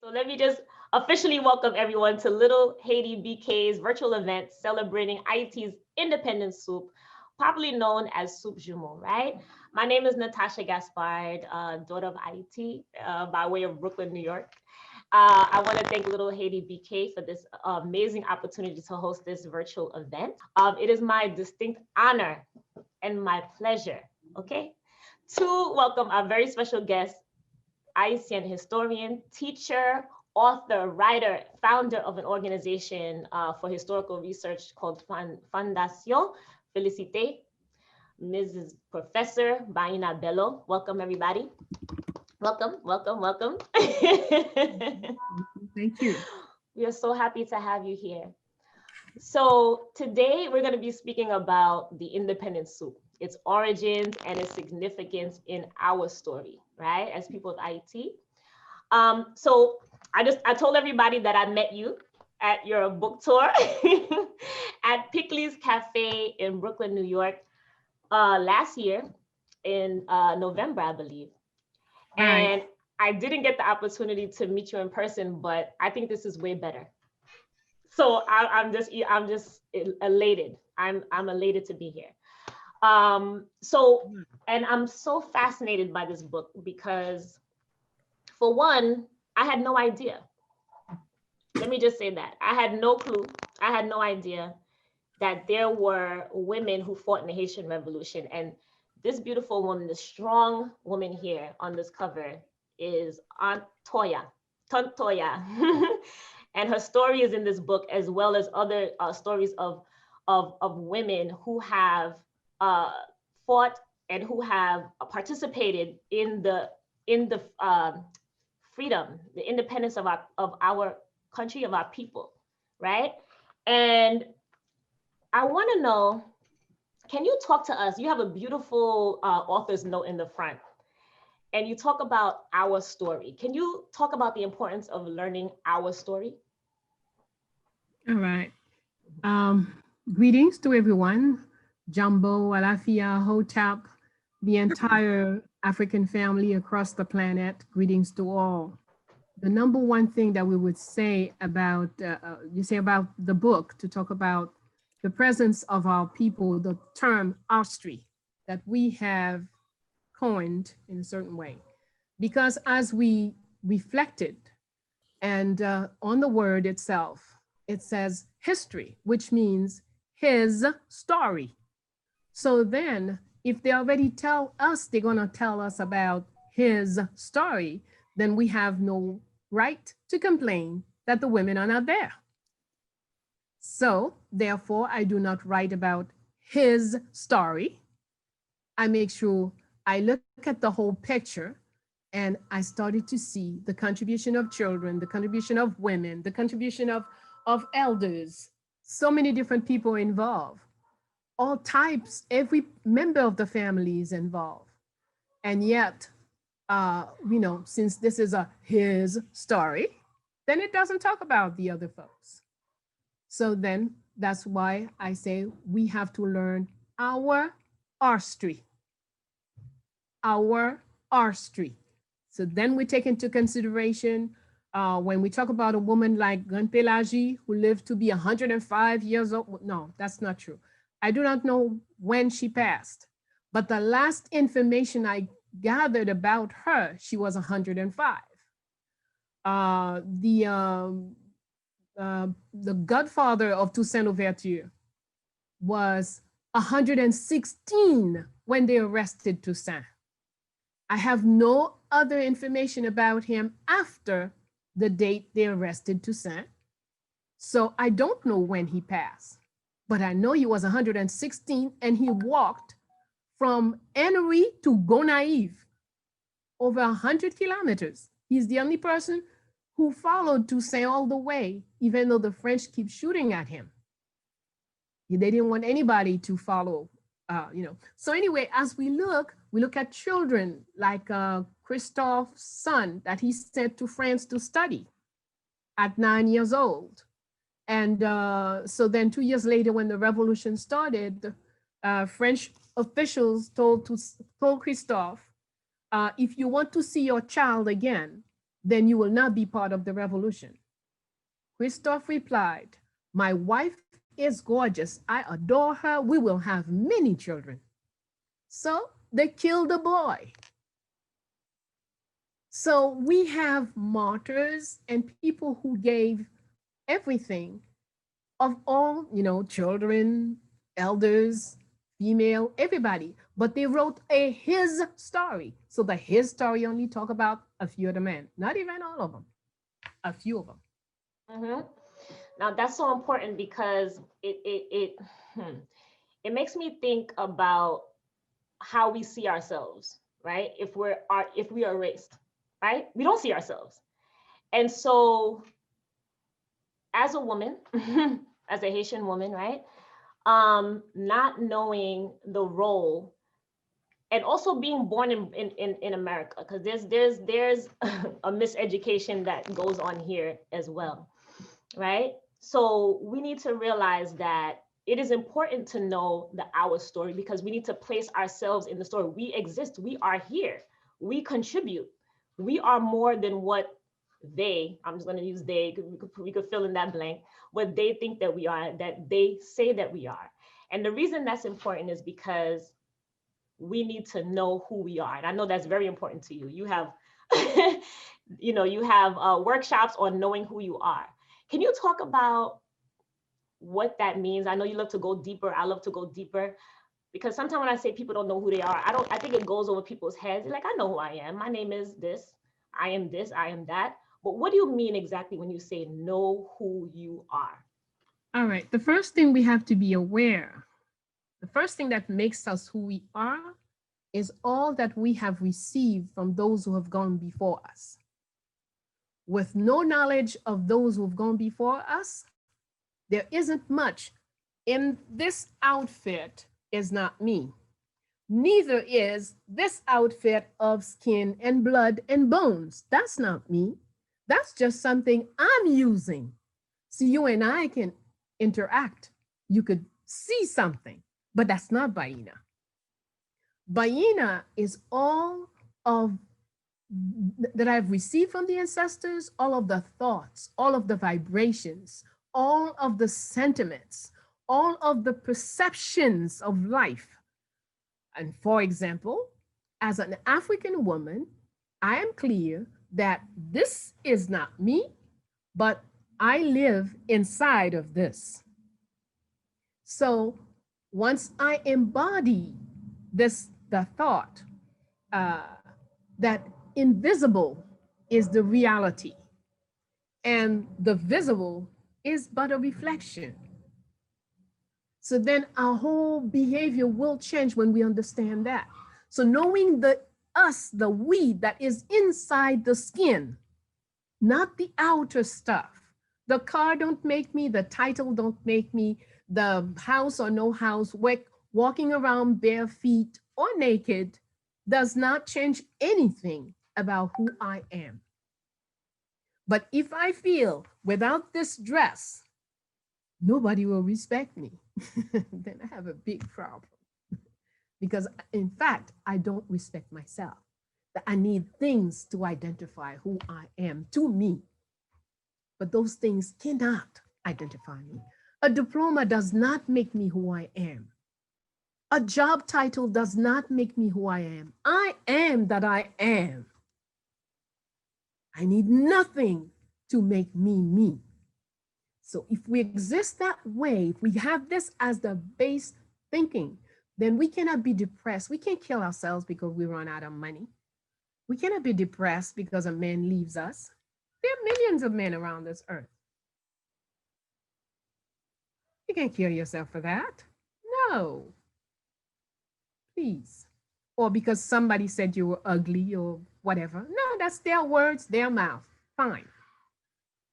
So let me just officially welcome everyone to Little Haiti BK's virtual event celebrating Haiti's independence soup, popularly known as Soup Jumeau, right? My name is Natasha Gaspard, daughter of Haiti, by way of Brooklyn, New York. I want to thank Little Haiti BK for this amazing opportunity to host this virtual event. It is my distinct honor and my pleasure, okay, to welcome our very special guest, Haitian historian, teacher, author, writer, founder of an organization for historical research called Fondation Félicité, Mrs. Professor Bayyinah Bello. Welcome, everybody. Welcome, welcome, welcome. Thank you. We are so happy to have you here. So today we're going to be speaking about the independent soup, its origins and its significance in our story, right? As people of IT. So I told everybody that I met you at your book tour at Pickley's Cafe in Brooklyn, New York, last year in November, I believe. Right. And I didn't get the opportunity to meet you in person, but I think this is way better. So I'm just elated. I'm elated to be here. So, and I'm so fascinated by this book because, for one, I had no idea. Let me just say that I had no clue. I had no idea that there were women who fought in the Haitian Revolution. And this beautiful woman, the strong woman here on this cover, is Aunt Toya, Tante Toya. And her story is in this book, as well as other stories of women who have fought and who have participated in the freedom, the independence of our country, of our people, right? And I want to know, can you talk to us? You have a beautiful author's note in the front, and you talk about our story. Can you talk about the importance of learning our story? All right. Um, Greetings to everyone. Jumbo, Alafia, Hotep, the entire African family across the planet. Greetings to all. The number one thing that we would say about, you say about the book, to talk about the presence of our people, the term artistry that we have coined in a certain way. Because as we reflected and on the word itself, it says history, which means his story. So then, if they already tell us they're going to tell us about his story, then we have no right to complain that the women are not there. So, therefore, I do not write about his story. I make sure I look at the whole picture, and I started to see the contribution of children, the contribution of women, the contribution of elders, so many different people involved, all types, every member of the family is involved. And yet, since this is his story, then it doesn't talk about the other folks. So then that's why I say we have to learn our artistry, our artistry. So then we take into consideration when we talk about a woman like Grande Pélagie, who lived to be 105 years old. No, that's not true. I do not know when she passed, but the last information I gathered about her, she was 105. The godfather of Toussaint Louverture was 116 when they arrested Toussaint. I have no other information about him after the date they arrested Toussaint. So I don't know when he passed, but I know he was 116 and he walked from Henry to Gonaïve, over 100 kilometers. He's the only person who followed Toussaint all the way, even though the French keep shooting at him. They didn't want anybody to follow, So anyway, as we look at children like Christophe's son that he sent to France to study at 9 years old. And so then 2 years later, when the revolution started, French officials told Christophe, if you want to see your child again, then you will not be part of the revolution. Christophe replied, my wife is gorgeous. I adore her. We will have many children. So they killed the boy. So we have martyrs and people who gave everything of all, children, elders, female, everybody. But they wrote a his story. So the his story only talk about a few of the men, not even all of them, a few of them. Mm-hmm. Now that's so important because it makes me think about how we see ourselves, right? If we are erased, right? We don't see ourselves. And so as a woman, as a Haitian woman, right? Not knowing the role and also being born in America, because there's a miseducation that goes on here as well, right? So we need to realize that it is important to know our story because we need to place ourselves in the story. We exist, we are here, we contribute, we are more than what I'm just going to use they, we could fill in that blank, what they think that we are, that they say that we are. And the reason that's important is because we need to know who we are. And I know that's very important to you. You have, you have workshops on knowing who you are. Can you talk about what that means? I know you love to go deeper. I love to go deeper because sometimes when I say people don't know who they are, I think it goes over people's heads. They're like, I know who I am. My name is this. I am this. I am that. But what do you mean exactly when you say know who you are? All right. The first thing we have to be aware, the first thing that makes us who we are is all that we have received from those who have gone before us. With no knowledge of those who have gone before us, there isn't much. In this outfit is not me. Neither is this outfit of skin and blood and bones. That's not me. That's just something I'm using. So you and I can interact. You could see something, but that's not Bayyinah. Bayyinah is all of that I've received from the ancestors, all of the thoughts, all of the vibrations, all of the sentiments, all of the perceptions of life. And for example, as an African woman, I am clear that this is not me, but I live inside of this. So once I embody the thought that invisible is the reality and the visible is but a reflection. So then our whole behavior will change when we understand that. So knowing the us, the we that is inside the skin, not the outer stuff. The car don't make me, the title don't make me, the house or no house, walking around bare feet or naked does not change anything about who I am. But if I feel without this dress, nobody will respect me, then I have a big problem. Because in fact, I don't respect myself. I need things to identify who I am to me. But those things cannot identify me. A diploma does not make me who I am. A job title does not make me who I am. I am that I am. I need nothing to make me me. So if we exist that way, if we have this as the base thinking, then we cannot be depressed. We can't kill ourselves because we run out of money. We cannot be depressed because a man leaves us. There are millions of men around this earth. You can't kill yourself for that. No. Please. Or because somebody said you were ugly or whatever. No, that's their words, their mouth. Fine.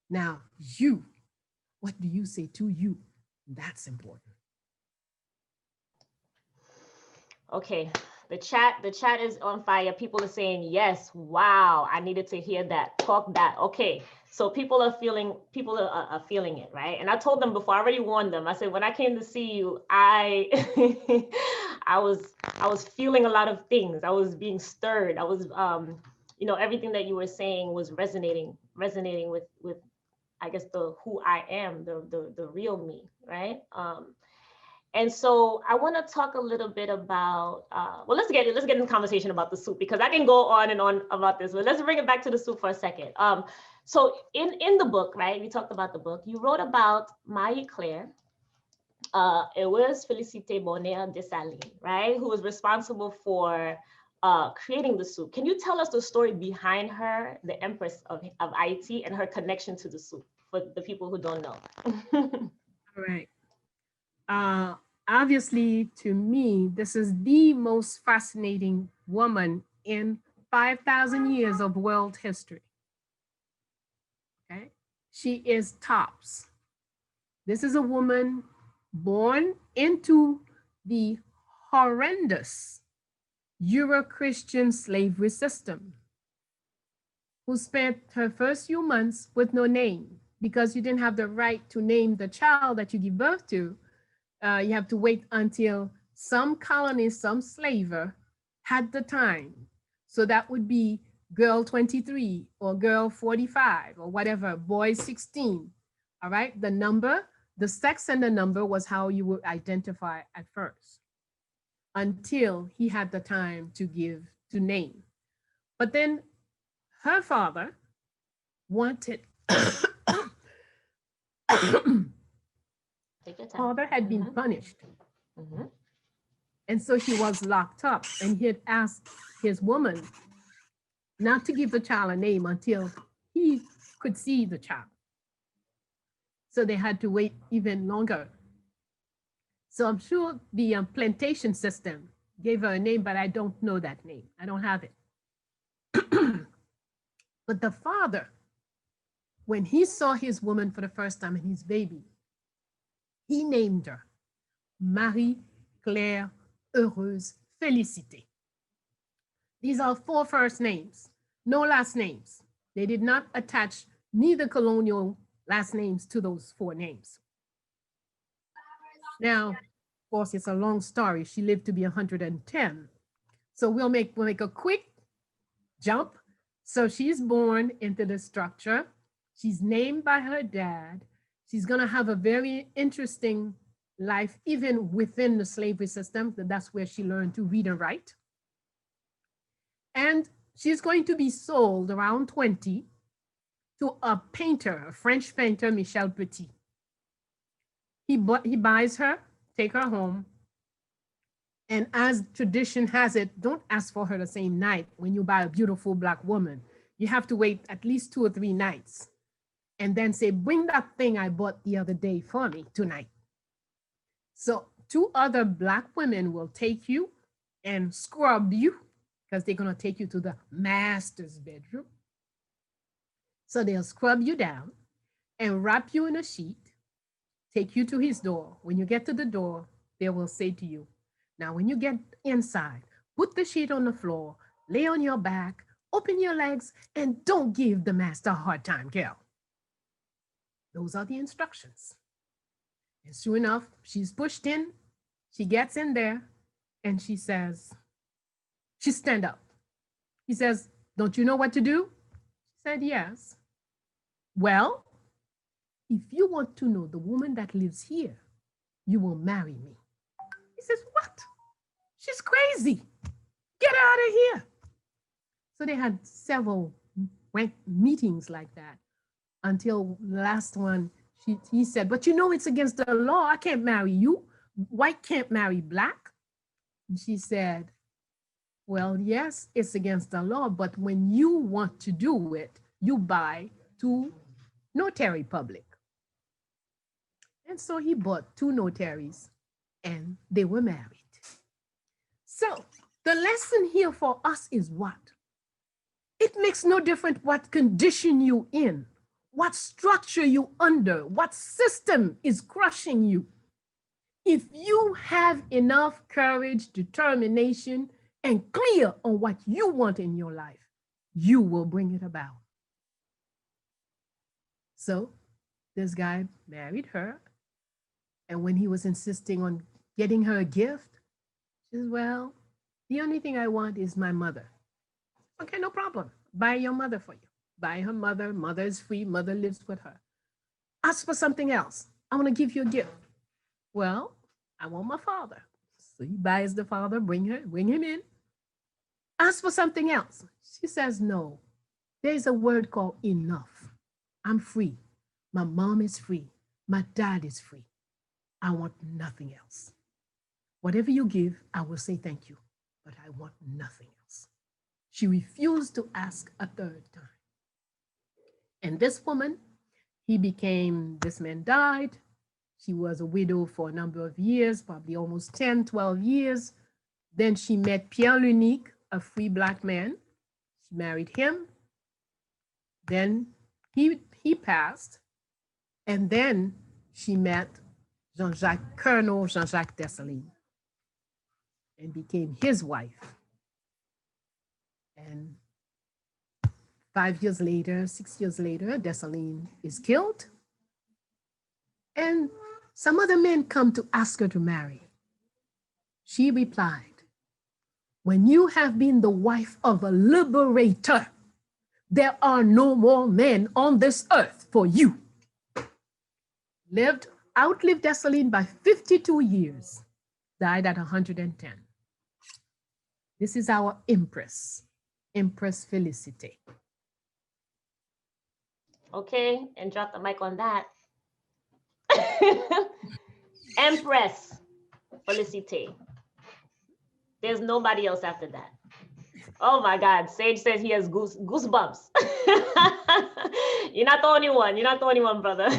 Now, you, what do you say to you? That's important. Okay, the chat is on fire. People are saying yes. Wow, I needed to hear that. Talk that. Okay, so people are feeling it, right? And I told them before. I already warned them. I said when I came to see you, I I was feeling a lot of things. I was being stirred. I was you know, everything that you were saying was resonating with I guess the who I am, the real me, right? And so I want to talk a little bit about well, let's get into conversation about the soup, because I can go on and on about this, but let's bring it back to the soup for a second. So in the book, right, we talked about the book. You wrote about Marie Claire. It was Félicité Bonheur Dessalines, right, who was responsible for creating the soup. Can you tell us the story behind her, the Empress of Haiti, and her connection to the soup for the people who don't know? All right. Obviously, to me, this is the most fascinating woman in 5,000 years of world history. Okay. She is tops. This is a woman born into the horrendous Euro-Christian slavery system, who spent her first few months with no name, because you didn't have the right to name the child that you give birth to. You have to wait until some colonist, some slaver had the time. So that would be girl 23 or girl 45 or whatever, boy 16. All right. The number, the sex and the number was how you would identify at first, until he had the time to name. But then her father wanted father had been punished. And so he was locked up, and he had asked his woman not to give the child a name until he could see the child. So they had to wait even longer. So I'm sure the plantation system gave her a name, but I don't know that name. I don't have it. But the father, when he saw his woman for the first time and his baby, he named her Marie Claire Heureuse Félicité. These are 4 first names, no last names. They did not attach neither colonial last names to those 4 names. Now, of course, it's a long story. She lived to be 110. So we'll make a quick jump. So she's born into the structure. She's named by her dad. She's going to have a very interesting life, even within the slavery system. That's where she learned to read and write. And she's going to be sold around 20 to a painter, a French painter, Michel Petit. He buys her, take her home. And as tradition has it, don't ask for her the same night when you buy a beautiful Black woman. You have to wait at least 2 or 3 nights and then say, bring that thing I bought the other day for me tonight. So 2 other Black women will take you and scrub you, because they're going to take you to the master's bedroom. So they'll scrub you down and wrap you in a sheet, take you to his door. When you get to the door, they will say to you, now when you get inside, put the sheet on the floor, lay on your back, open your legs, and don't give the master a hard time, girl. Those are the instructions. And sure enough, she's pushed in, she gets in there, and she says, she stand up. He says, don't you know what to do? She said, yes. Well, if you want to know the woman that lives here, you will marry me. He says, what? She's crazy. Get her out of here. So they had several meetings like that until the last one, he said, but you know it's against the law. I can't marry you. White can't marry Black. And she said, well, yes, it's against the law, but when you want to do it, you buy 2 notary public. And so he bought 2 notaries and they were married. So the lesson here for us is what? It makes no difference what condition you in, what structure you under, what system is crushing you. If you have enough courage, determination, and clear on what you want in your life, you will bring it about. So this guy married her. And when he was insisting on getting her a gift, she says, well, the only thing I want is my mother. Okay, no problem. buy your mother for you. Buy her mother. Mother is free. Mother lives with her. Ask for something else. I want to give you a gift. Well, I want my father. So he buys the father, bring him in. Ask for something else. She says, no. There's a word called enough. I'm free. My mom is free. My dad is free. I want nothing else. Whatever you give, I will say thank you, but I want nothing else. She refused to ask a third time. And this woman, this man died. She was a widow for a number of years, probably almost 10, 12 years. Then she met Pierre Lunique, a free Black man. She married him. Then he passed. And then she met Colonel Jean-Jacques Dessalines and became his wife. And 5 years later, 6 years later, Dessalines is killed. And some other men come to ask her to marry. She replied, when you have been the wife of a liberator, there are no more men on this earth for you. Outlived Dessalines by 52 years, died at 110. This is our Empress, Empress Félicité. Okay, and drop the mic on that. Empress Félicité. There's nobody else after that. Oh my God, Sage says he has goosebumps. You're not the only one. You're not the only one, brother.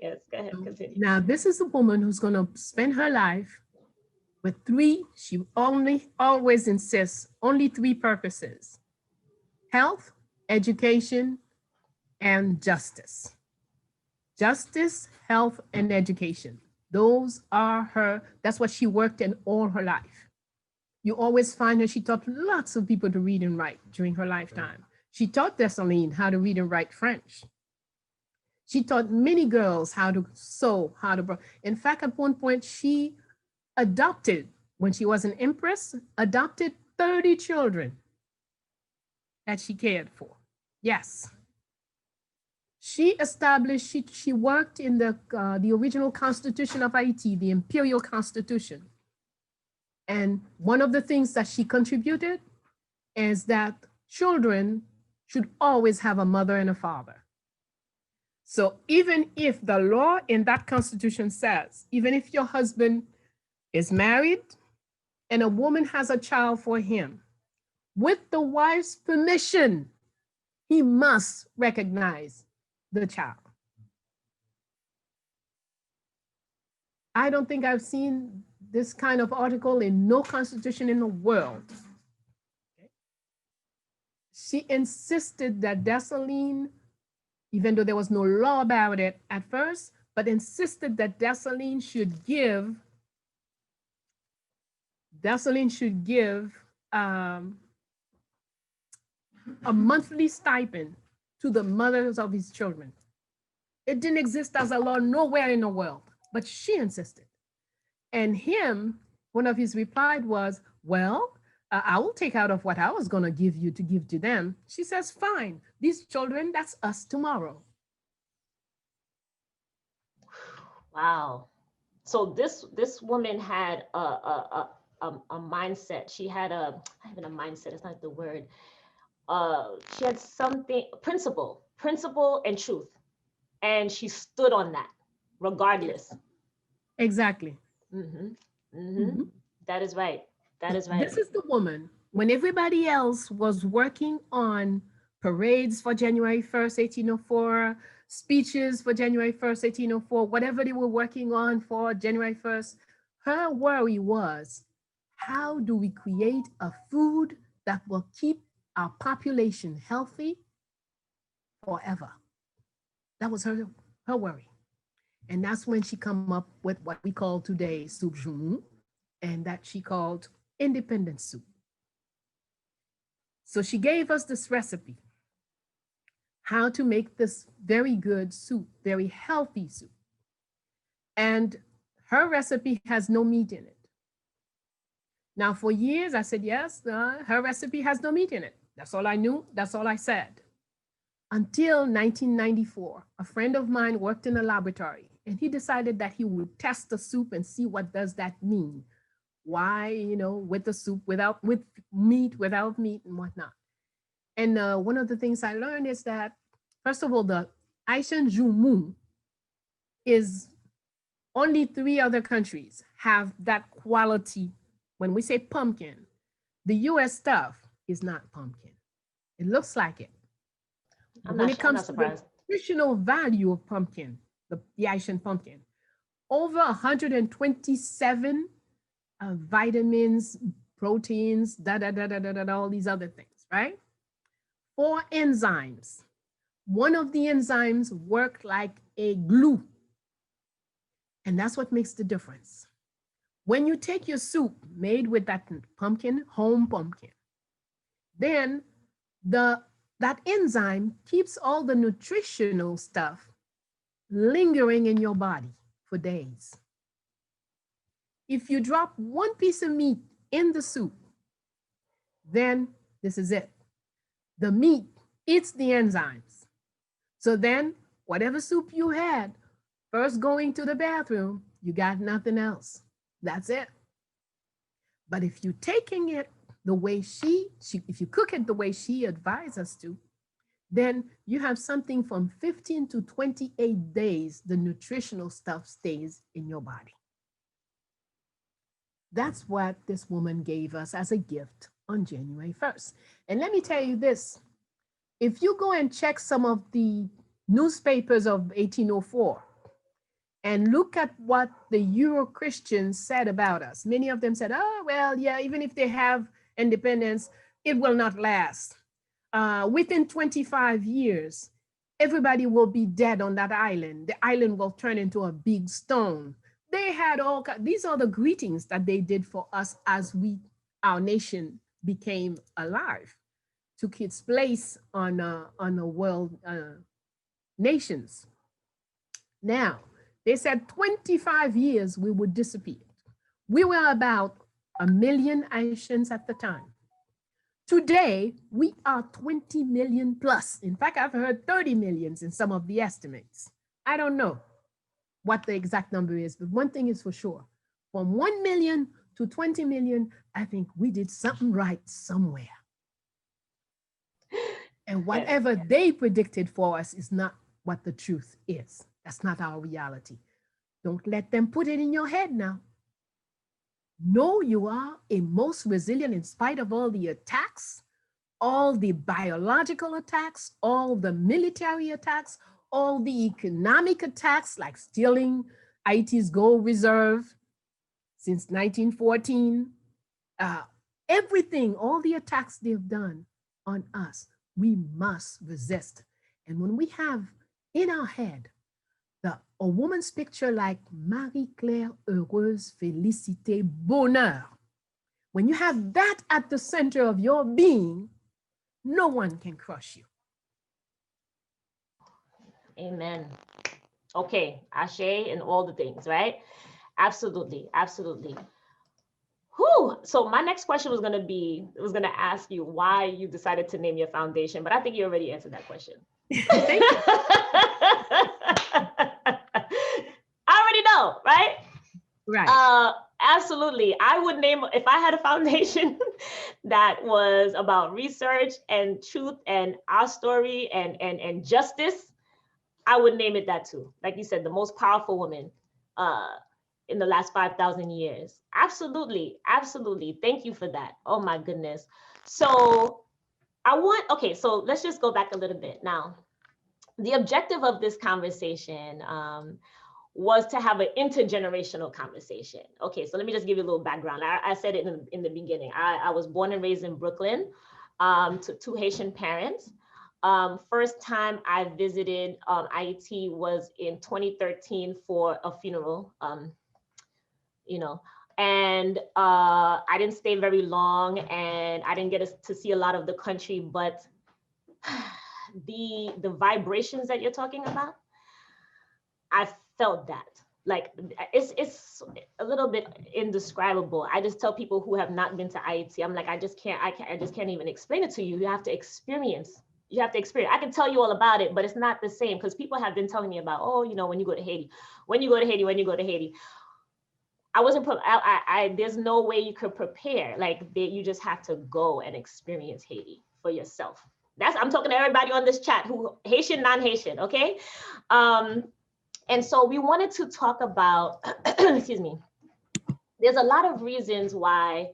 Yes, go ahead, continue. Now, this is a woman who's going to spend her life with she always insists, only 3 purposes: health, education, and justice. Justice, health, and education. Those are that's what she worked in all her life. You always find her, she taught lots of people to read and write during her lifetime. She taught Dessalines how to read and write French. She taught many girls how to sew, in fact, at one point, she adopted, when she was an empress, adopted 30 children that she cared for. Yes. She established, she worked in the original Constitution of Haiti, the Imperial Constitution. And one of the things that she contributed is that children should always have a mother and a father. So even if the law in that Constitution says, even if your husband is married and a woman has a child for him, with the wife's permission, he must recognize the child. I don't think I've seen this kind of article in no constitution in the world. Okay. She insisted that Dessalines, even though there was no law about it at first, but insisted that Dessalines should give a monthly stipend to the mothers of his children. It didn't exist as a law nowhere in the world, but she insisted. And one of his replied was, well, I will take out of what I was going to give you to give to them. She says, fine, these children, that's us tomorrow. Wow. So this woman had a mindset. She had not even a mindset, it's not the word. She had something, principle and truth. And she stood on that regardless. Exactly. Mm-hmm. Mm-hmm. Mm-hmm. That is right. That is right. This is the woman, when everybody else was working on parades for January 1st, 1804, speeches for January 1st, 1804, whatever they were working on for January 1st, her worry was, how do we create a food that will keep our population healthy forever? That was her worry. And that's when she come up with what we call today soup joumou, and that she called independence soup. So she gave us this recipe, how to make this very good soup, very healthy soup. And her recipe has no meat in it. Now, for years, I said, yes, her recipe has no meat in it. That's all I knew. That's all I said. Until 1994, a friend of mine worked in a laboratory, and he decided that he would test the soup and see what does that mean. Why, with the soup, with meat, without meat, and whatnot. And one of the things I learned is that, first of all, the Haitian Jumu is only 3 other countries have that quality. When we say pumpkin, the US stuff is not pumpkin. It looks like it. But when it comes to the nutritional value of pumpkin, the Haitian pumpkin, over 127 vitamins, proteins, all these other things, right? 4 enzymes. One of the enzymes work like a glue. And that's what makes the difference. When you take your soup made with that pumpkin, home pumpkin, then that enzyme keeps all the nutritional stuff lingering in your body for days. If you drop 1 piece of meat in the soup, then this is it. The meat eats the enzymes. So then whatever soup you had, first going to the bathroom, you got nothing else. That's it. But if you're taking it the way if you cook it the way she advised us to, then you have something from 15 to 28 days, the nutritional stuff stays in your body. That's what this woman gave us as a gift on January 1st. And let me tell you this, if you go and check some of the newspapers of 1804, and look at what the Euro-Christians said about us. Many of them said, oh, well, yeah, even if they have independence, it will not last. Within 25 years, everybody will be dead on that island. The island will turn into a big stone. They had these are the greetings that they did for us as our nation became alive, took its place on the world nations. Now, they said 25 years we would disappear. We were about 1 million Haitians at the time. Today, we are 20 million plus. In fact, I've heard 30 millions in some of the estimates. I don't know what the exact number is, but one thing is for sure. From 1 million to 20 million, I think we did something right somewhere. And whatever they predicted for us is not what the truth is. That's not our reality. Don't let them put it in your head now. No, you are a most resilient in spite of all the attacks, all the biological attacks, all the military attacks, all the economic attacks like stealing Haiti's gold reserve since 1914. Everything, all the attacks they've done on us, we must resist. And when we have in our head a woman's picture like Marie-Claire, heureuse, félicité, bonheur, when you have that at the center of your being, no one can crush you. Amen. Okay, Ashe and all the things, right? Absolutely, absolutely. Whew. So my next question was going to ask you why you decided to name your foundation, but I think you already answered that question. Thank you. I already know, right? Right. Absolutely. I would name, if I had a foundation that was about research and truth and our story and justice, I would name it that too. Like you said, the most powerful woman in the last 5,000 years. Absolutely. Absolutely. Thank you for that. Oh my goodness. So okay, so let's just go back a little bit. Now, the objective of this conversation was to have an intergenerational conversation. Okay, so let me just give you a little background. I said it in the beginning. I was born and raised in Brooklyn to 2 Haitian parents. First time I visited Haiti was in 2013 for a funeral, and I didn't stay very long and I didn't get to see a lot of the country, but the vibrations that you're talking about, I felt that. like it's a little bit indescribable. I just tell people who have not been to Haiti, I'm like, I just can't even explain it to you. You have to experience. You have to experience. I can tell you all about it, but it's not the same, because people have been telling me about, oh, you know, when you go to Haiti, when you go to Haiti, when you go to Haiti. I wasn't. There's no way you could prepare. Like you just have to go and experience Haiti for yourself. I'm talking to everybody on this chat who Haitian, non-Haitian. Okay. And so we wanted to talk about, excuse me, there's a lot of reasons why,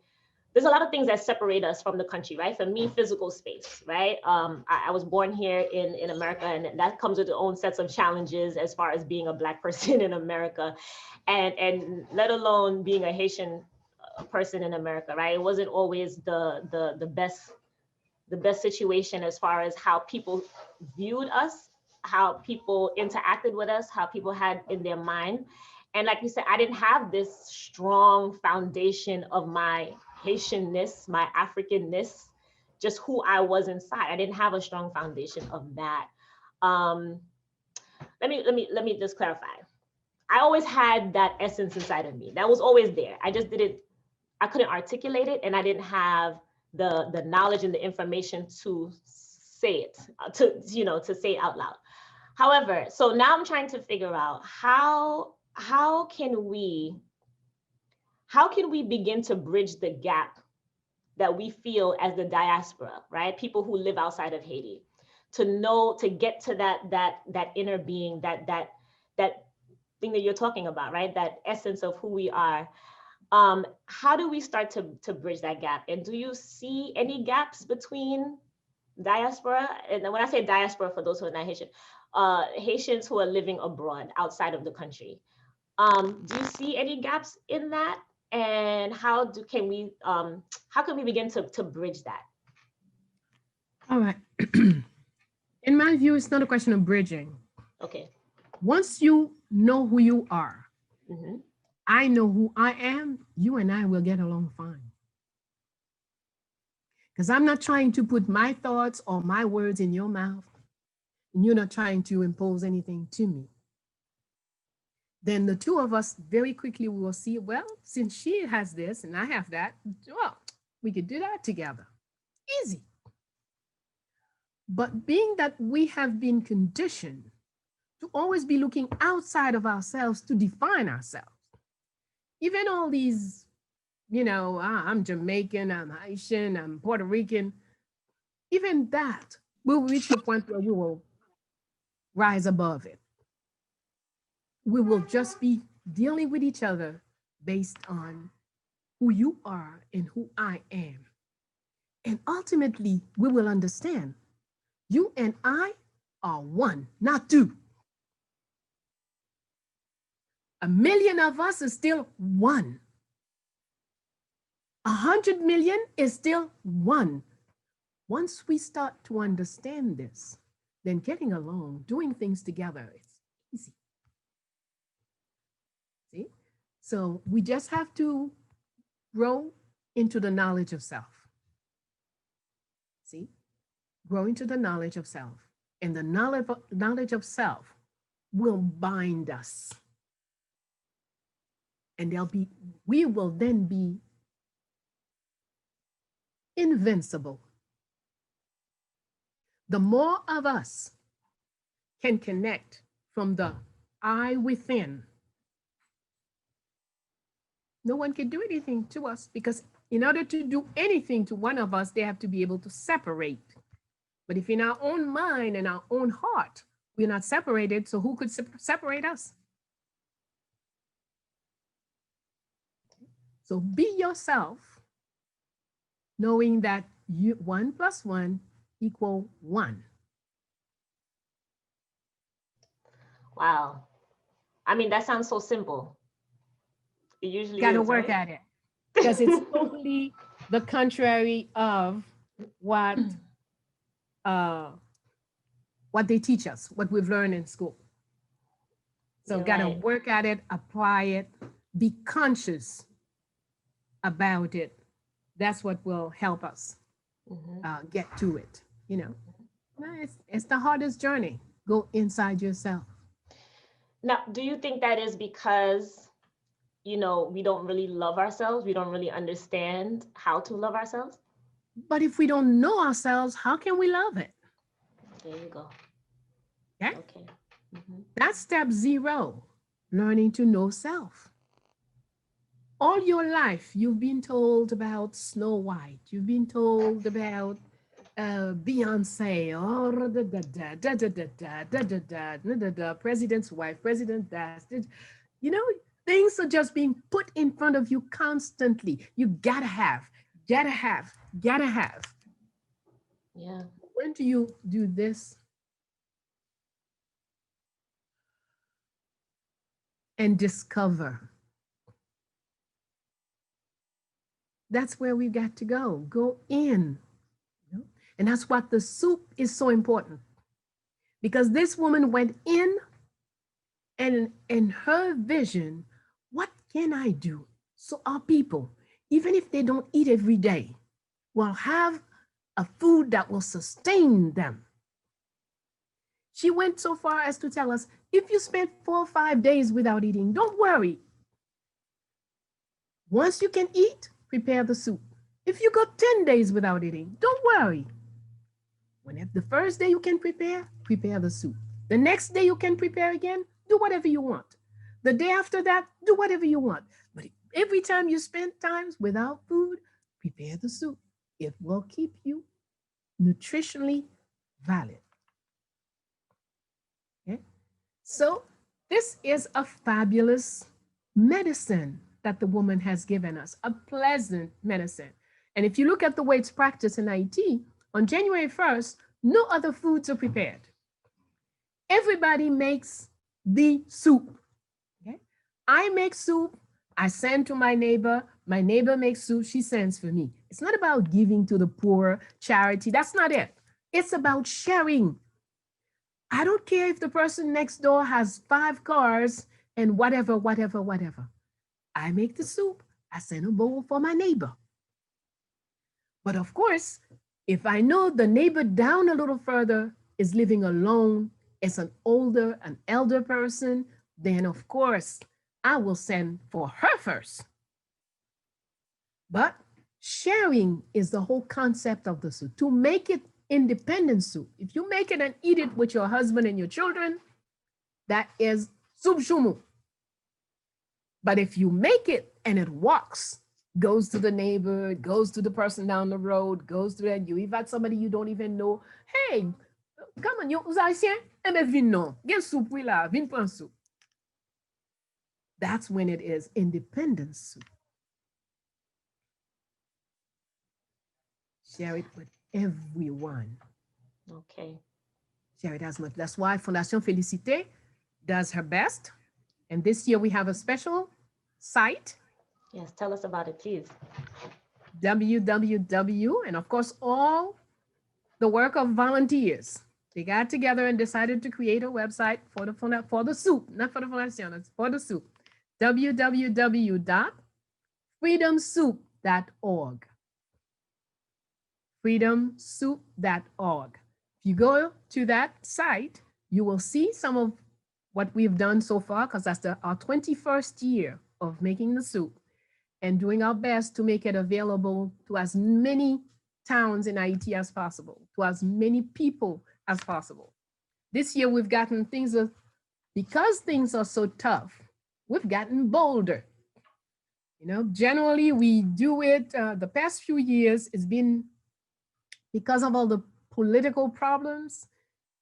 there's a lot of things that separate us from the country, right? For me, physical space, right? I was born here in America, and that comes with its own sets of challenges as far as being a Black person in America, and let alone being a Haitian person in America, right? It wasn't always the best situation as far as how people viewed us, how people interacted with us, how people had in their mind. And like you said, I didn't have this strong foundation of my Haitianness, my Africanness, just who I was inside. I didn't have a strong foundation of that. Let me just clarify. I always had that essence inside of me. That was always there. I just didn't, I couldn't articulate it, and I didn't have the knowledge and the information to say it, to say it out loud. However, so now I'm trying to figure out how can we begin to bridge the gap that we feel as the diaspora, right? People who live outside of Haiti, to get to that inner being, that thing that you're talking about, right? That essence of who we are. How do we start to bridge that gap? And do you see any gaps between diaspora, and when I say diaspora, for those who are not Haitian, Haitians who are living abroad outside of the country? Do you see any gaps in that? And how can we begin to bridge that? All right. In my view, it's not a question of bridging. Okay. Once you know who you are, Mm-hmm. I know who I am, you and I will get along fine. Because I'm not trying to put my thoughts or my words in your mouth, and you're not trying to impose anything to me. Then the two of us very quickly will see, well, since she has this and I have that, well, we could do that together. Easy. But being that we have been conditioned to always be looking outside of ourselves to define ourselves, even all these, I'm Jamaican, I'm Haitian, I'm Puerto Rican, even that will reach a point where we will rise above it. We will just be dealing with each other based on who you are and who I am. And ultimately, we will understand you and I are one, not two. 1,000,000 of us is still one. 100 million is still one. Once we start to understand this, then getting along, doing things together, it's easy. See? So we just have to grow into the knowledge of self. See? Grow into the knowledge of self. And the knowledge of self will bind us. And we will then be invincible. The more of us can connect from the I within, no one can do anything to us, because in order to do anything to one of us, they have to be able to separate. But if in our own mind and our own heart, we're not separated, so who could separate us? So be yourself, knowing that 1 + 1 = 1. Wow. I mean, that sounds so simple. It usually Got to is, work right? at it, because it's totally the contrary of what they teach us, what we've learned in school. So got to work at it, apply it, be conscious about it. That's what will help us get to it. It's the hardest journey. Go inside yourself. Now, do you think that is because, you know, we don't really love ourselves? We don't really understand how to love ourselves? But if we don't know ourselves, how can we love it? There you go. Okay. Okay. Mm-hmm. That's step 0, learning to know self. All your life, you've been told about Snow White. You've been told about Beyonce, or president's wife, president that. You know, things are just being put in front of you constantly. You gotta have, gotta have, gotta have. Yeah. When do you do this and discover? That's where we got to go. Go in. And that's what the soup is so important. Because this woman went in, and in her vision, what can I do? So our people, even if they don't eat every day, will have a food that will sustain them. She went so far as to tell us, if you spend 4 or 5 days without eating, don't worry. Once you can eat, prepare the soup. If you go 10 days without eating, don't worry. Whenever the first day you can prepare the soup. The next day you can prepare again, do whatever you want. The day after that, do whatever you want. But every time you spend times without food, prepare the soup. It will keep you nutritionally valid. Okay? So this is a fabulous medicine that the woman has given us, a pleasant medicine. And if you look at the way it's practiced in Haiti, on January 1st, no other foods are prepared. Everybody makes the soup. Okay? I make soup, I send to my neighbor makes soup, she sends for me. It's not about giving to the poor, charity, that's not it. It's about sharing. I don't care if the person next door has 5 cars and whatever. I make the soup, I send a bowl for my neighbor. But of course, if I know the neighbor down a little further is living alone, is an elder person, then of course, I will send for her first. But sharing is the whole concept of the soup. To make it independent soup. If you make it and eat it with your husband and your children, that is soup shumu. But if you make it and it walks, goes to the neighbor, goes to the person down the road, goes to that, you invite somebody you don't even know, hey, come on, vous haïtien? Eh bien, vin non, gen soup, oui là, vin prend soup. That's when it is independent soup. Share it with everyone. Okay. Share it as much. That's why Fondation Félicité does her best. And this year we have a special site. Yes, tell us about it, please. www, and of course, all the work of volunteers. They got together and decided to create a website for the soup, not for the Fondation, it's for the soup. www.freedomsoup.org. freedomsoup.org. If you go to that site, you will see some of what we've done so far, because that's our 21st year of making the soup and doing our best to make it available to as many towns in Haiti as possible, to as many people as possible. This year we've gotten because things are so tough, we've gotten bolder. You know, generally we do it, the past few years, it's been because of all the political problems,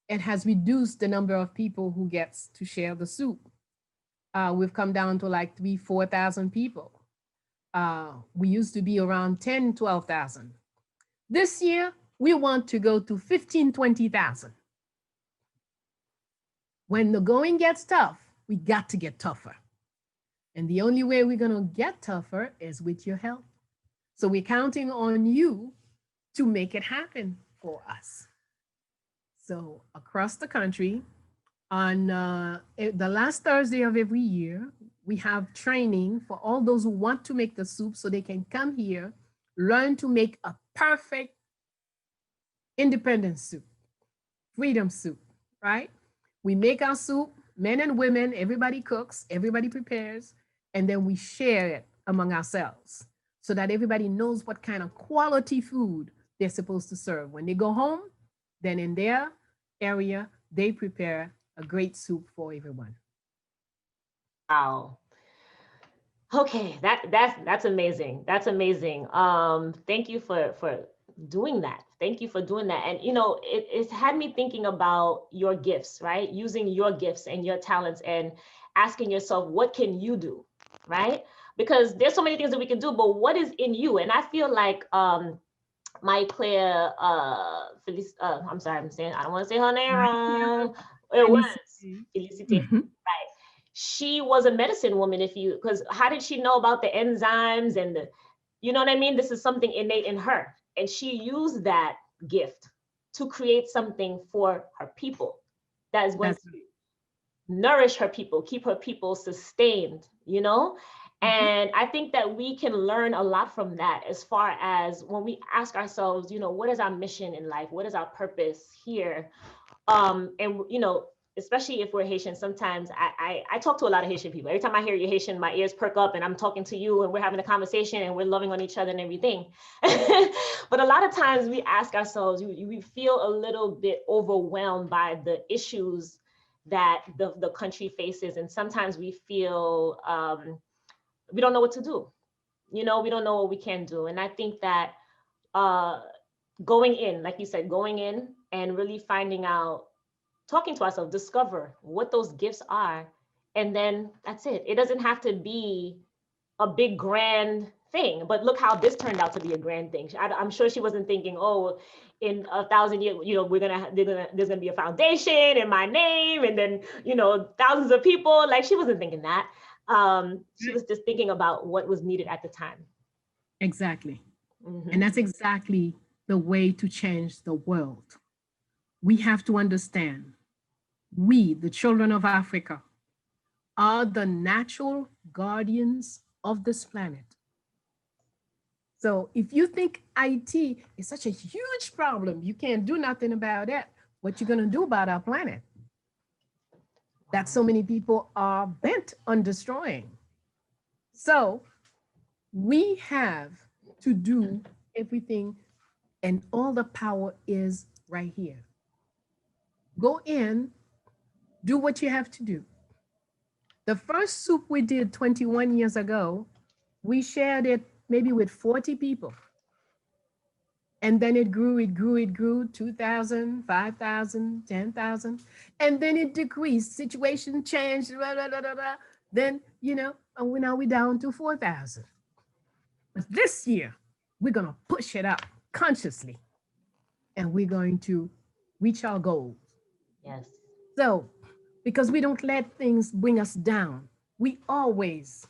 it has reduced the number of people who gets to share the soup. We've come down to like 3,000, 4,000 people. We used to be around 10, 12,000. This year, we want to go to 15, 20,000. When the going gets tough, we got to get tougher. And the only way we're going to get tougher is with your help. So we're counting on you to make it happen for us. So across the country, on the last Thursday of every year, we have training for all those who want to make the soup so they can come here, learn to make a perfect independent soup, freedom soup, right? We make our soup, men and women, everybody cooks, everybody prepares, and then we share it among ourselves so that everybody knows what kind of quality food they're supposed to serve. When they go home, then in their area, they prepare a great soup for everyone. Wow. Okay, that's amazing. That's amazing. Thank you for doing that. Thank you for doing that. And it's had me thinking about your gifts, right? Using your gifts and your talents and asking yourself, what can you do, right? Because there's so many things that we can do, but what is in you? And I feel like my Claire I'm sorry, I don't want to say her name wrong. It was Felicity, Mhm. right? She was a medicine woman, because how did she know about the enzymes and you know what I mean? This is something innate in her. And she used that gift to create something for her people that is going That's to nourish her people, keep her people sustained, And I think that we can learn a lot from that as far as when we ask ourselves, what is our mission in life? What is our purpose here? And especially if we're Haitian, sometimes I talk to a lot of Haitian people. Every time I hear you're Haitian, my ears perk up and I'm talking to you and we're having a conversation and we're loving on each other and everything. But a lot of times we ask ourselves, we feel a little bit overwhelmed by the issues that the country faces. And sometimes we feel we don't know what to do. We don't know what we can do. And I think that going in, like you said, going in and really finding out, talking to ourselves, discover what those gifts are. And then that's it. It doesn't have to be a big grand thing, but look how this turned out to be a grand thing. I'm sure she wasn't thinking, oh, in 1,000 years, there's gonna be a foundation in my name, and then thousands of people. Like, she wasn't thinking that. She was just thinking about what was needed at the time. exactly. Mhm. And that's exactly the way to change the world. We have to understand we, the children of Africa, are the natural guardians of this planet. So if you think IT is such a huge problem, you can't do nothing about it, what you going to do about our planet that so many people are bent on destroying? So we have to do everything, and all the power is right here. Go in, do what you have to do. The first soup we did 21 years ago, we shared it maybe with 40 people. And then it grew, 2,000, 5,000, 10,000. And then it decreased, situation changed, blah, blah, blah, blah, blah. Then, and now we're down to 4,000. But this year, we're going to push it up consciously and we're going to reach our goals. Yes. So, because we don't let things bring us down, we always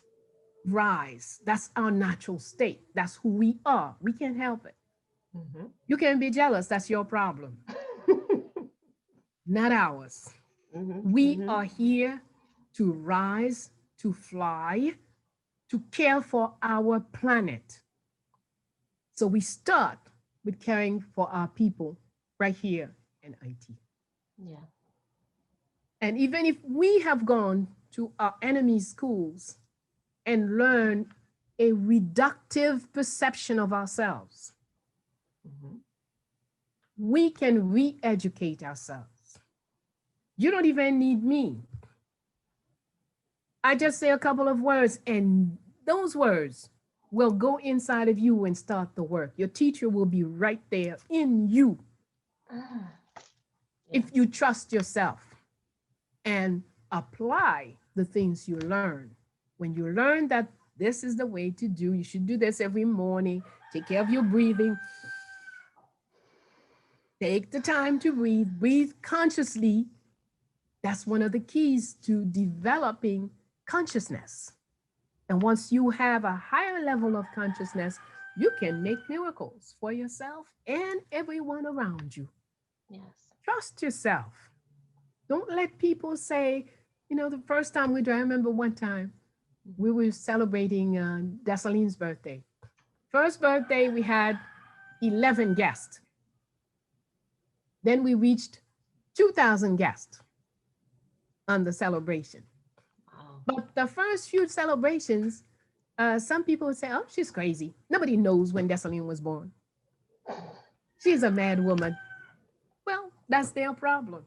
rise. That's our natural state. That's who we are. We can't help it. Mhm. You can be jealous. That's your problem, not ours. Mhm. We Mhm. are here to rise, to fly, to care for our planet. So we start with caring for our people right here in IT. Yeah. And even if we have gone to our enemies' schools and learned a reductive perception of ourselves, Mhm. we can re-educate ourselves. You don't even need me. I just say a couple of words, and those words will go inside of you and start the work. Your teacher will be right there in you Ah, if yes. you trust yourself and apply the things you learn. When you learn that this is the way to do, you should do this every morning, take care of your breathing. Take the time to breathe, breathe consciously. That's one of the keys to developing consciousness. And once you have a higher level of consciousness, you can make miracles for yourself and everyone around you. Yes. Trust yourself. Don't let people say, the first time I remember one time we were celebrating Desaline's birthday. First birthday, we had 11 guests. Then we reached 2,000 guests. on the celebration. Wow. But the first few celebrations, some people would say, oh, she's crazy. Nobody knows when Dessalines was born. She's a mad woman. Well, that's their problem,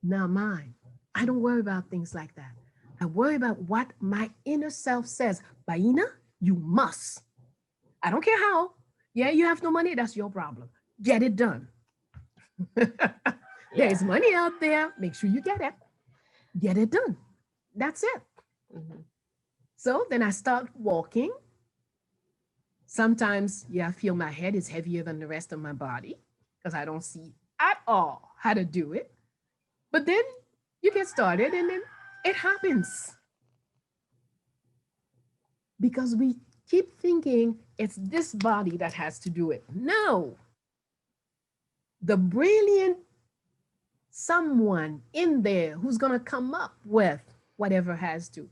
not mine. I don't worry about things like that. I worry about what my inner self says. Bayyinah, you must. I don't care how. Yeah, you have no money. That's your problem. Get it done. There's money out there. Make sure you get it. Get it done. That's it. Mhm. So then I start walking. Sometimes, yeah, I feel my head is heavier than the rest of my body because I don't see at all how to do it. But then you get started and then it happens because we keep thinking it's this body that has to do it. No, the brilliant someone in there who's going to come up with whatever has to.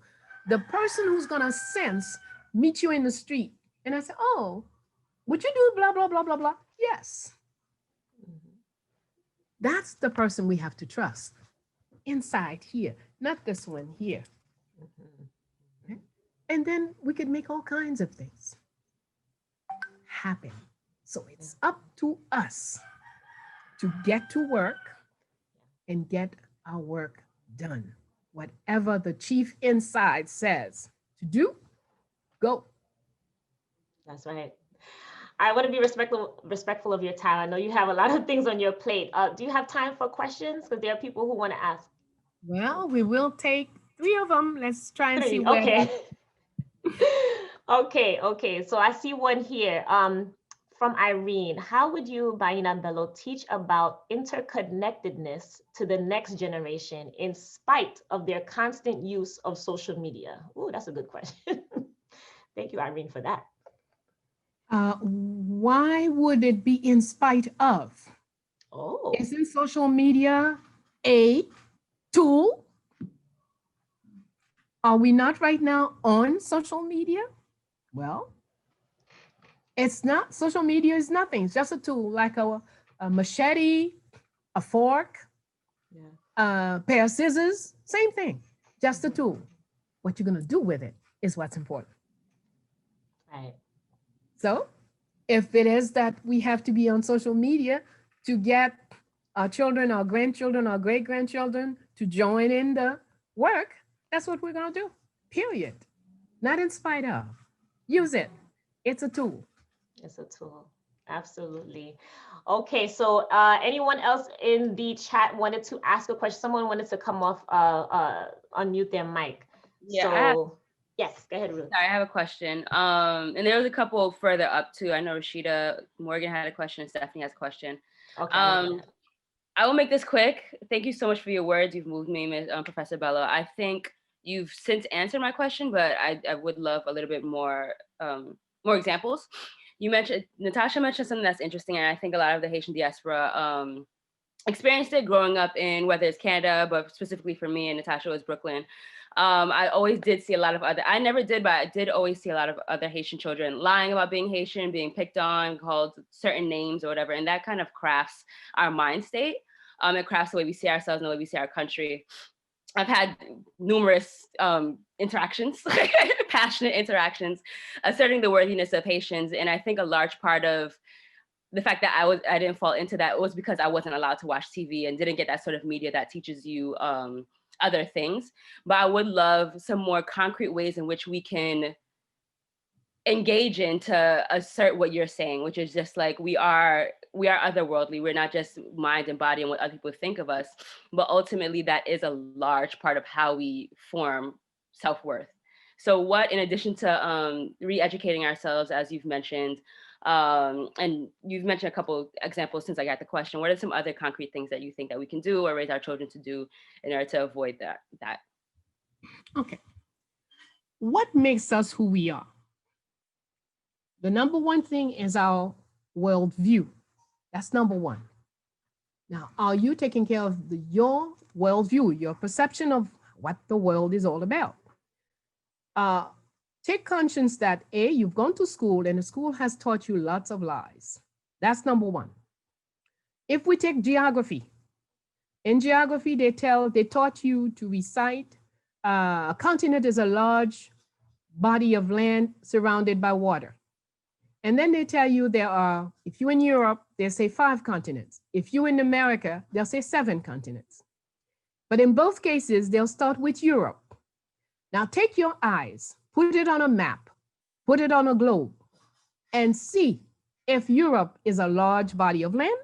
The person who's going to sense, meet you in the street. And I say, oh, would you do blah, blah, blah, blah, blah? Yes. Mhm. That's the person we have to trust inside here, not this one here. Mhm. Okay? And then we could make all kinds of things happen. So it's up to us to get to work and get our work done. Whatever the chief inside says to do, go. That's right. I want to be respectful of your time. I know you have a lot of things on your plate. Do you have time for questions? Because there are people who want to ask. Well, we will take three of them. Let's try and see Three. whether. Okay. Okay. So I see one here. From Irene. How would you, Bayyinah Bello, teach about interconnectedness to the next generation in spite of their constant use of social media? Oh, that's a good question. Thank you, Irene, for that. Why would it be in spite of? Oh. Isn't social media a tool? Are we not right now on social media? Well, it's not. Social media is nothing. It's just a tool, like a machete, a fork, Yeah. a pair of scissors, same thing, just a tool. What you're going to do with it is what's important. Right. So, if it is that we have to be on social media to get our children, our grandchildren, our great grandchildren to join in the work, that's what we're going to do, period. Not in spite of. Use it, it's a tool. It's a tool. Absolutely. Okay, so anyone else in the chat wanted to ask a question? Someone wanted to come off, unmute their mic. Yeah, So yes, go ahead, Ruth. sorry, I have a question. And there was a couple further up too. I know Rashida Morgan had a question and Stephanie has a question. Okay, I love that. I will make this quick. Thank you so much for your words. You've moved me, Professor Bello. I think you've since answered my question, but I would love a little bit more examples. You mentioned, Natasha mentioned something that's interesting, and I think a lot of the Haitian diaspora experienced it growing up in, whether it's Canada, but specifically for me and Natasha was Brooklyn. I always did see a lot of I never did, but I did always see a lot of other Haitian children lying about being Haitian, being picked on, called certain names or whatever. And that kind of crafts our mind state. It crafts the way we see ourselves and the way we see our country. I've had numerous interactions, passionate interactions, asserting the worthiness of Haitians. And I think a large part of the fact that I didn't fall into that was because I wasn't allowed to watch TV and didn't get that sort of media that teaches you other things. But I would love some more concrete ways in which we can engage in to assert what you're saying, which is just like we are otherworldly. We're not just mind and body and what other people think of us, but ultimately that is a large part of how we form self-worth. So what, in addition to re-educating ourselves, as you've mentioned, and you've mentioned a couple examples since I got the question, what are some other concrete things that you think that we can do or raise our children to do in order to avoid that? Okay. What makes us who we are? The number one thing is our worldview. That's number one. Now, are you taking care of your worldview, your perception of what the world is all about? Take conscience that A, you've gone to school and the school has taught you lots of lies. That's number one. If we take geography, In geography, they taught you to recite a continent is a large body of land surrounded by water. And then they tell you there are, if you're in Europe, they'll say 5 continents. If you're in America, they'll say 7 continents. But in both cases, they'll start with Europe. Now take your eyes, put it on a map, put it on a globe, and see if Europe is a large body of land,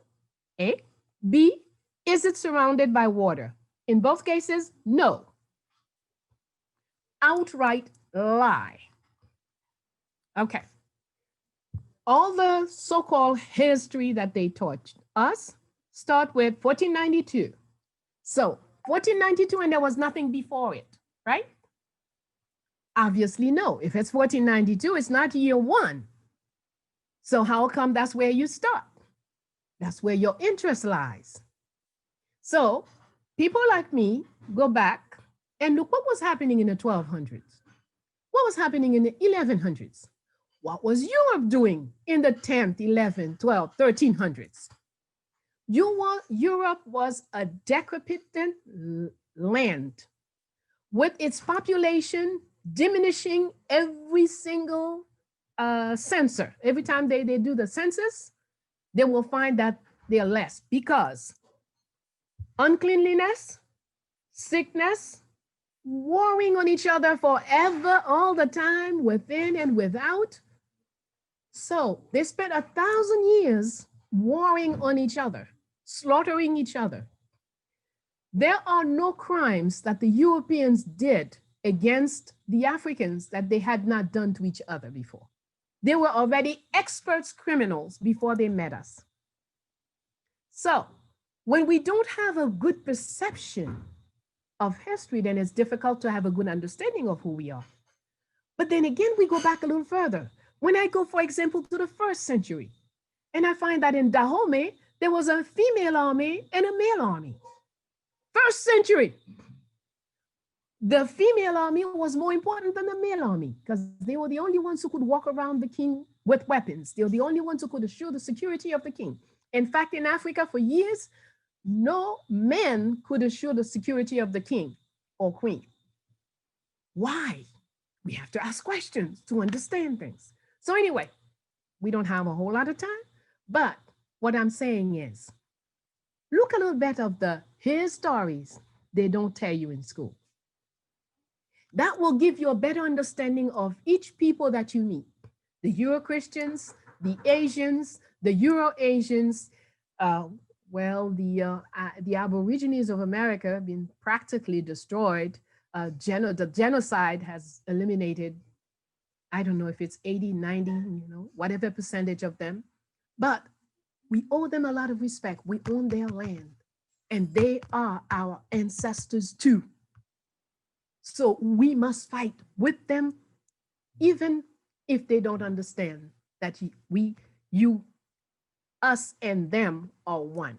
A. B, is it surrounded by water? In both cases, no. Outright lie. Okay. All the so-called history that they taught us start with 1492. So 1492 and there was nothing before it, right? Obviously, no. If it's 1492, it's not year 1. So how come that's where you start? That's where your interest lies. So people like me go back and look what was happening in the 1200s. What was happening in the 1100s? What was Europe doing in the 10th, 11th, 12th, 1300s? Europe was a decrepit land with its population diminishing every single census. Every time they do the census, they will find that they're less because uncleanliness, sickness, warring on each other forever, all the time, within and without. So they spent 1,000 years warring on each other, slaughtering each other. There are no crimes that the Europeans did against the Africans that they had not done to each other before. They were already experts criminals before they met us. So when we don't have a good perception of history, then it's difficult to have a good understanding of who we are. But then again, we go back a little further. When I go, for example, to the 1st century, and I find that in Dahomey, there was a female army and a male army. 1st century. The female army was more important than the male army because they were the only ones who could walk around the king with weapons. They were the only ones who could assure the security of the king. In fact, in Africa for years, no man could assure the security of the king or queen. Why? We have to ask questions to understand things. So anyway, we don't have a whole lot of time, but what I'm saying is, look a little bit of the his stories they don't tell you in school. That will give you a better understanding of each people that you meet. The Euro-Christians, the Asians, the Euro-Asians, the Aborigines of America have been practically destroyed. The genocide has eliminated, I don't know if it's 80, 90, whatever percentage of them. But we owe them a lot of respect. We own their land. And they are our ancestors too. So we must fight with them, even if they don't understand that us and them are one.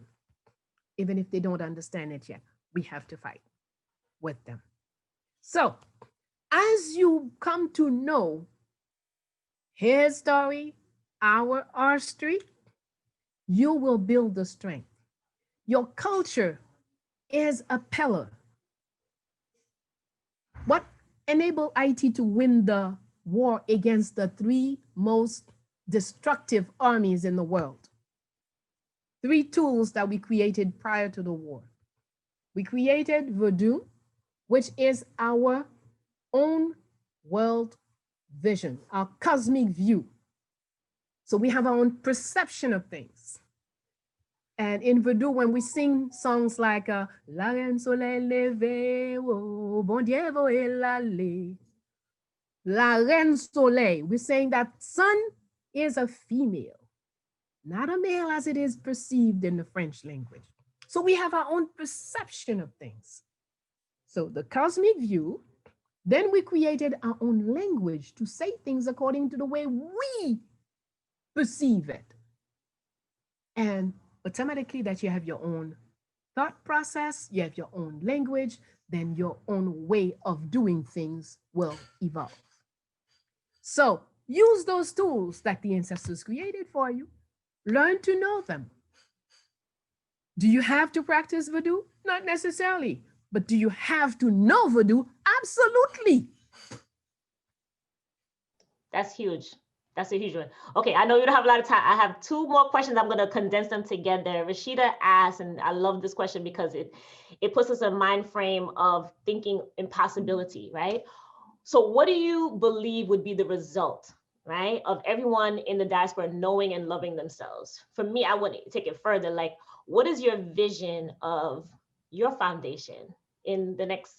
Even if they don't understand it yet, we have to fight with them. So as you come to know his story, our story, you will build the strength. Your culture is a pillar. What enabled Haiti to win the war against the 3 most destructive armies in the world? 3 tools that we created prior to the war. We created Voodoo, which is our own world vision, our cosmic view. So we have our own perception of things. And in Voodoo, when we sing songs like La Reine Soleil levé, oh, bon Dieu voye l'aller. La Reine Soleil, we're saying that sun is a female, not a male as it is perceived in the French language. So we have our own perception of things. So the cosmic view, then we created our own language to say things according to the way we perceive it. And automatically that you have your own thought process, you have your own language, then your own way of doing things will evolve. So use those tools that the ancestors created for you. Learn to know them. Do you have to practice Voodoo? Not necessarily. But do you have to know Vodou? Absolutely. That's huge. That's a huge one. Okay, I know you don't have a lot of time. I have two more questions. I'm going to condense them together. Rashida asked, and I love this question because it puts us in a mind frame of thinking impossibility, right? So what do you believe would be the result, right, of everyone in the diaspora knowing and loving themselves? For me, I want to take it further. Like, what is your vision of your foundation in the next,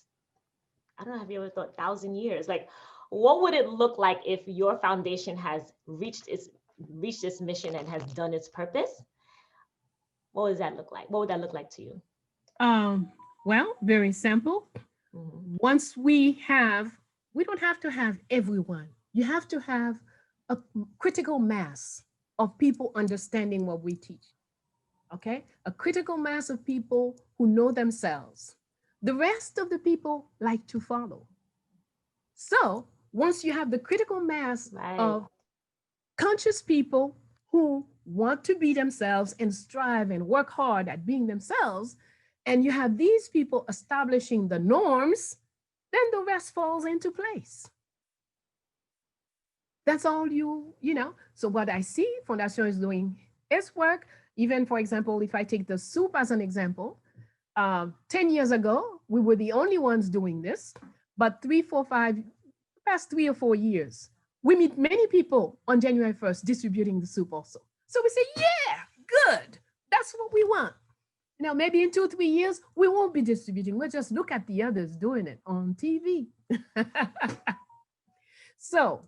I don't know, have you ever thought 1,000 years? Like, what would it look like if your foundation has reached its mission and has done its purpose? What does that look like? What would that look like to you? Well, very simple. Once we don't have to have everyone. You have to have a critical mass of people understanding what we teach. Okay? A critical mass of people who know themselves. The rest of the people like to follow. So once you have the critical mass of conscious people who want to be themselves and strive and work hard at being themselves, and you have these people establishing the norms, then the rest falls into place. That's all you know. So what I see Fondation is doing its work. Even, for example, if I take the soup as an example, 10 years ago, we were the only ones doing this, but 3 or 4 years, we meet many people on January 1st distributing the soup also. So we say, yeah, good. That's what we want. Now, maybe in 2-3 years, we won't be distributing. We'll just look at the others doing it on TV. So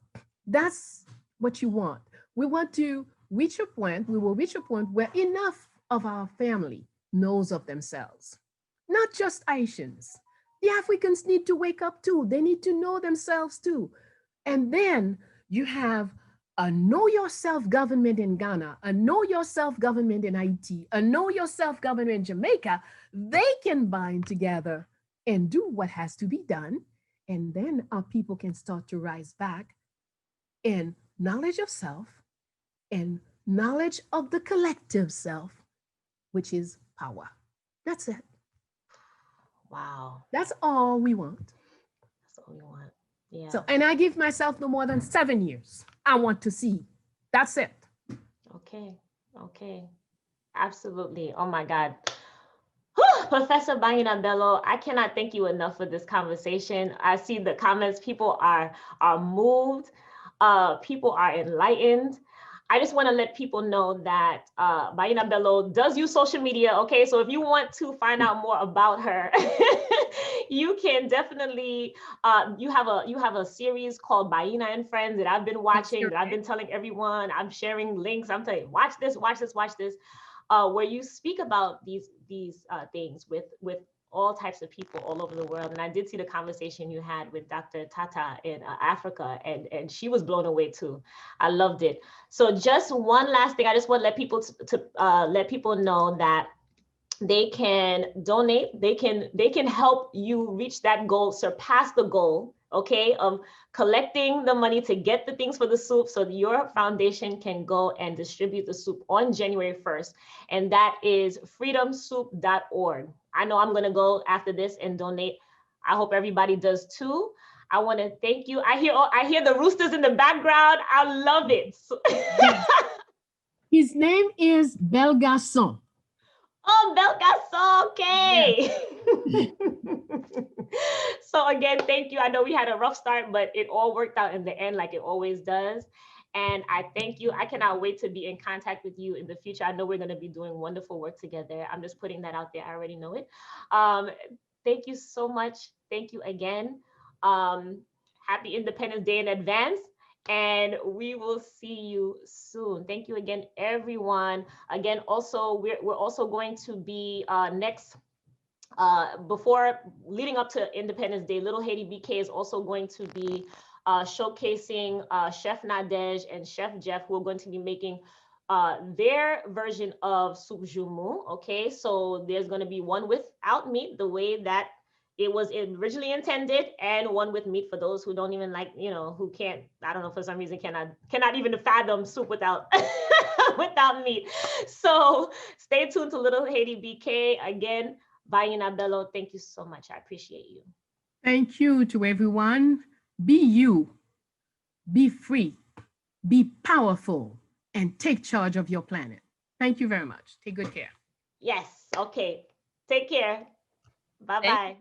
that's what you want. We want to reach a point, we will reach a point where enough of our family knows of themselves. Not just Haitians. The Africans need to wake up too. They need to know themselves too. And then you have a know yourself government in Ghana, a know yourself government in Haiti, a know yourself government in Jamaica. They can bind together and do what has to be done. And then our people can start to rise back in knowledge of self and knowledge of the collective self, which is power. That's it. Wow. That's all we want. That's all we want. Yeah. So, and I give myself no more than 7 years. I want to see. That's it. Okay. Okay. Absolutely. Oh my God. Professor Bayyinah Bello, I cannot thank you enough for this conversation. I see the comments. People are moved. People are enlightened. I just want to let people know that Bayyinah Bello does use social media. Okay, so if you want to find out more about her, you can definitely. You have a series called Bayyinah and Friends that I've been watching. That I've been telling everyone. I'm sharing links. I'm telling you, watch this, watch this, watch this. Where you speak about these things with all types of people all over the world. And I did see the conversation you had with Dr. Tata in Africa, and she was blown away too. I loved it. So just one last thing, I just want to let people let people know that they can donate, they can help you reach that goal, surpass the goal, okay, of collecting the money to get the things for the soup so your foundation can go and distribute the soup on January 1st. And that is freedomsoup.org. I know I'm going to go after this and donate. I hope everybody does too. I want to thank you. I hear the roosters in the background. I love it. Yes. His name is Bel Garçon. Oh, Belkacon, okay. Yes. So again, thank you. I know we had a rough start, but it all worked out in the end like it always does. And I thank you. I cannot wait to be in contact with you in the future. I know we're going to be doing wonderful work together. I'm just putting that out there. I already know it. Thank you so much. Thank you again. Happy Independence Day in advance. And we will see you soon. Thank you again, everyone. Again, also, we're also going to be next, before leading up to Independence Day, Little Haiti BK is also going to be showcasing Chef Nadej and Chef Jeff, who are going to be making their version of soup jumu. Okay, so there's going to be one without meat, the way that it was originally intended, and one with meat for those who don't even like, who can't, I don't know, for some reason cannot even fathom soup without without meat. So stay tuned to Little Haiti BK. Again, Bayyinah Bello, thank you so much. I appreciate you. Thank you to everyone. Be you, be free, be powerful, and take charge of your planet. Thank you very much. Take good care. Yes. Okay. Take care. Bye-bye.